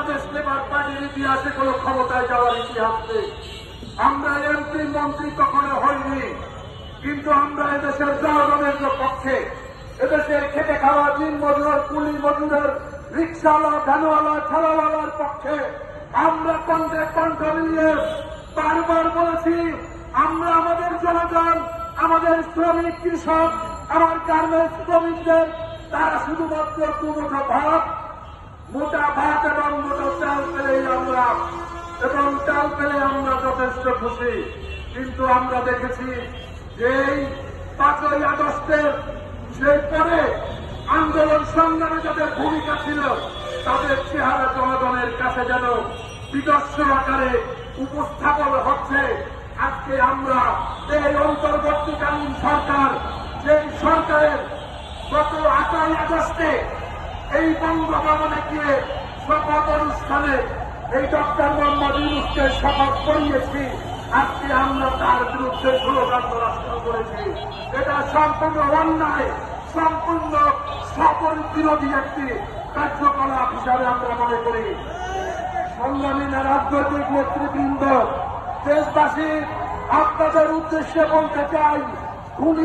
Bangladesh labour পার্টির ইতিহাসে কোন ক্ষমতায় যাওয়ার ইতিহাস নেই। আমরা এমপি মন্ত্রী কখনো হইনি, কিন্তু আমরা এদেশের জনগণের পক্ষে, এদেশের খেটে খাওয়া দিন মজুর, কুলি মজুরের, রিক্সাওয়ালা, ভ্যানওয়ালা, ঠেলাওয়ালার পক্ষে আমরা কণ্ঠে কণ্ঠ মিলিয়ে বারবার বলেছি, আমরা আমাদের জনগণ, আমাদের শ্রমিক, কৃষক, আমার গার্মেন্টস শ্রমিকদের তারা শুধুমাত্র দুমুঠো ভাত, মোটা ভাত এবং মোটা চাল পেলেই আমরা, এবং চাল পেলে আমরা যথেষ্ট খুশি। কিন্তু আমরা দেখেছি যে এই 5ই আগস্টের সেই পরে আন্দোলন সংগ্রামে যাদের ভূমিকা ছিল তাদের চেহারা জনগণের কাছে যেন বিদর্শ আকারে উপস্থাপন হচ্ছে। আজকে আমরা এই অন্তর্বর্তীকালীন সরকার, যেই সরকারের গত 8ই আগস্টে এই বঙ্গভবনে গিয়ে শপথ অনুষ্ঠানে এই ডক্টর মোহাম্মদ ইউনূসকে শপথ করিয়েছি, আজকে আমরা তার বিরুদ্ধে স্লোগান তোলা শুরু করেছি। এটা সম্পূর্ণ অন্যায়, সম্পূর্ণ সকল বিরোধী একটি কার্যকলাপ হিসাবে আমরা মনে করি। সংগ্রামী রাজনৈতিক নেতৃবৃন্দ, দেশবাসী, আপনাদের উদ্দেশ্যে বলতে চাই,